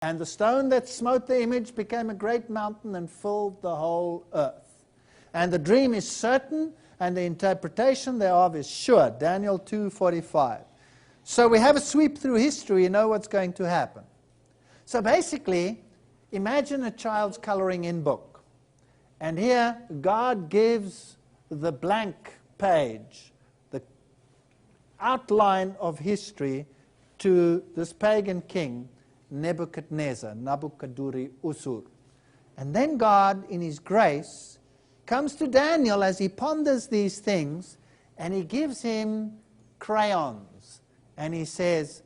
And the stone that smote the image became a great mountain and filled the whole earth. And the dream is certain, and the interpretation thereof is sure. Daniel 2:45. So we have a sweep through history, you know what's going to happen. So basically, imagine a child's coloring in book. And here, God gives the blank page, the outline of history to this pagan king, Nebuchadnezzar, Nabukaduri Usur. And then God, in His grace, comes to Daniel as he ponders these things, and He gives him crayons. And He says,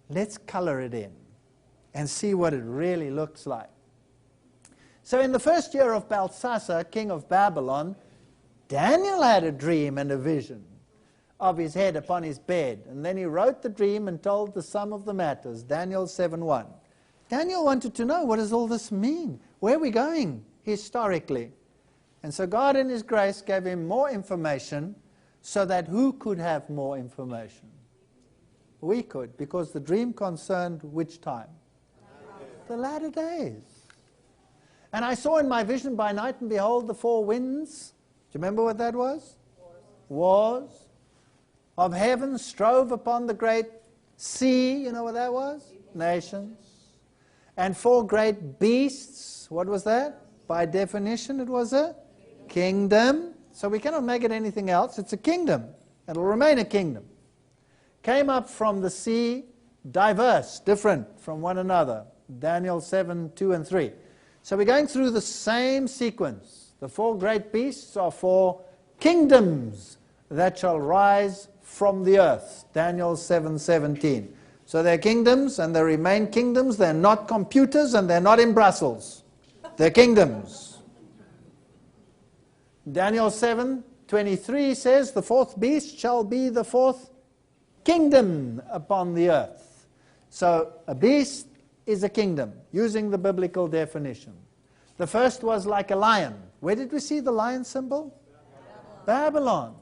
let's color it in and see what it really looks like. So in the first year of Belshazzar, king of Babylon, Daniel had a dream and a vision of his head upon his bed. And then he wrote the dream and told the sum of the matters, Daniel 7:1. Daniel wanted to know, what does all this mean? Where are we going historically? And so God in His grace gave him more information, so that who could have more information? We could, because the dream concerned which time? The latter days. And I saw in my vision by night, and behold, the four winds. Do you remember what that was? Wars of heaven strove upon the great sea. You know what that was? Nations. And four great beasts. What was that? By definition, it was a kingdom. So we cannot make it anything else. It's a kingdom. It will remain a kingdom. Came up from the sea, diverse, different from one another. Daniel 7:2 and 3. So we're going through the same sequence. The four great beasts are four kingdoms that shall rise from the earth. Daniel 7:17. So they're kingdoms, and they remain kingdoms. They're not computers, and they're not in Brussels. They're kingdoms. Daniel 7:23 says, the fourth beast shall be the fourth kingdom upon the earth. So a beast is a kingdom, using the biblical definition. The first was like a lion. Where did we see the lion symbol? Babylon.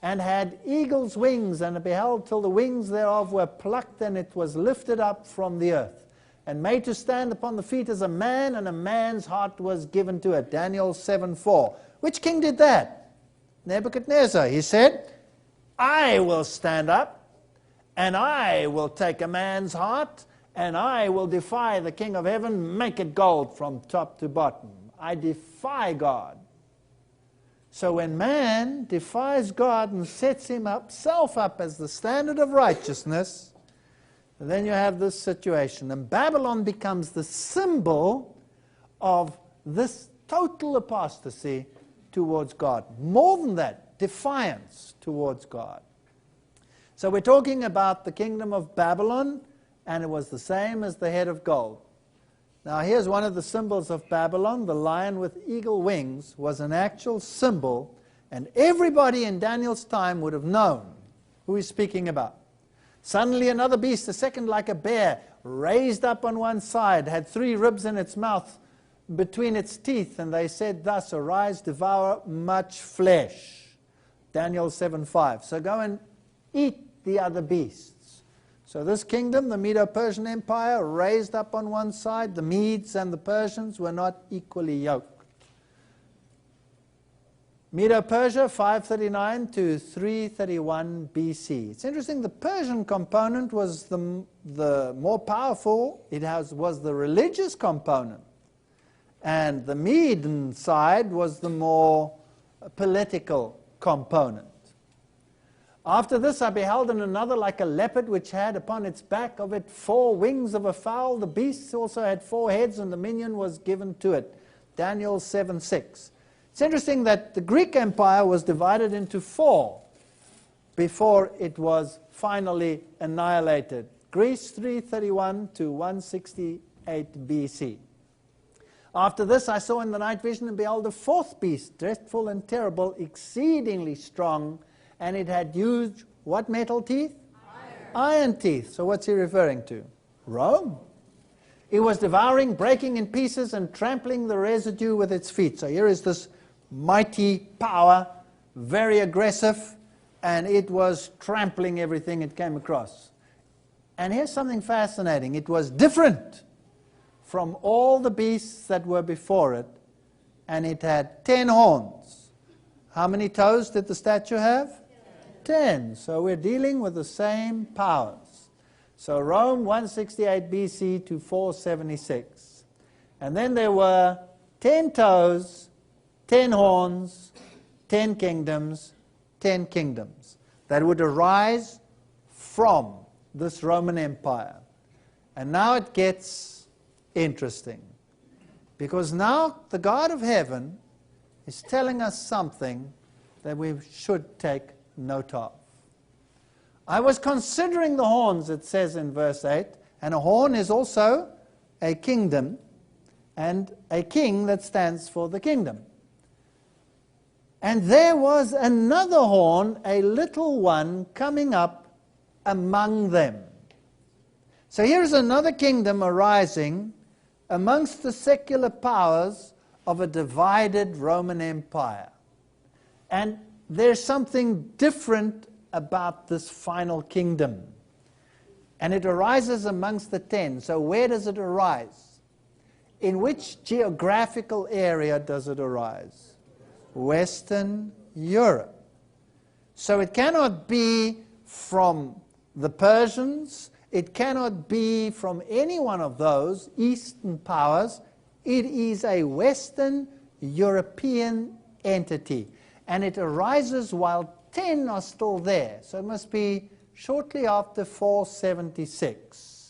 And had eagle's wings, and beheld till the wings thereof were plucked, and it was lifted up from the earth, and made to stand upon the feet as a man, and a man's heart was given to it. Daniel 7:4. Which king did that? Nebuchadnezzar. He said, I will stand up, and I will take a man's heart, and I will defy the King of heaven, make it gold from top to bottom. I defy God. So when man defies God and sets himself up as the standard of righteousness, then you have this situation. And Babylon becomes the symbol of this total apostasy towards God. More than that, defiance towards God. So we're talking about the kingdom of Babylon, and it was the same as the head of gold. Now here's one of the symbols of Babylon. The lion with eagle wings was an actual symbol, and everybody in Daniel's time would have known who he's speaking about. Suddenly another beast, the second like a bear, raised up on one side, had 3 ribs in its mouth between its teeth, and they said thus, arise, devour much flesh. Daniel 7:5. So go and eat the other beasts. So this kingdom, the Medo-Persian Empire, raised up on one side. The Medes and the Persians were not equally yoked. Medo-Persia, 539 to 331 BC. It's interesting, the Persian component was the more powerful. It was the religious component. And the Median side was the more political component. After this I beheld in another like a leopard, which had upon its back of it 4 wings of a fowl. The beast also had 4 heads, and dominion was given to it. Daniel 7:6. It's interesting that the Greek Empire was divided into 4 before it was finally annihilated. Greece, 331 to 168 BC. After this I saw in the night vision, and beheld a 4th beast, dreadful and terrible, exceedingly strong, and it had huge, what metal teeth? Iron teeth. So what's he referring to? Rome. It was devouring, breaking in pieces, and trampling the residue with its feet. So here is this mighty power, very aggressive, and it was trampling everything it came across. And here's something fascinating. It was different from all the beasts that were before it, and it had 10 horns. How many toes did the statue have? 10. So we're dealing with the same powers. So Rome, 168 BC to 476. And then there were 10 toes, 10 horns, 10 kingdoms, 10 kingdoms that would arise from this Roman Empire. And now it gets interesting, because now the God of heaven is telling us something that we should take note of. I was considering the horns, it says in verse 8, and a horn is also a kingdom, and a king that stands for the kingdom. And there was another horn, a little one, coming up among them. So here's another kingdom arising amongst the secular powers of a divided Roman Empire. And there's something different about this final kingdom. And it arises amongst the 10. So where does it arise? In which geographical area does it arise? Western Europe. So it cannot be from the Persians, it cannot be from any one of those Eastern powers. It is a Western European entity. And it arises while 10 are still there. So it must be shortly after 476.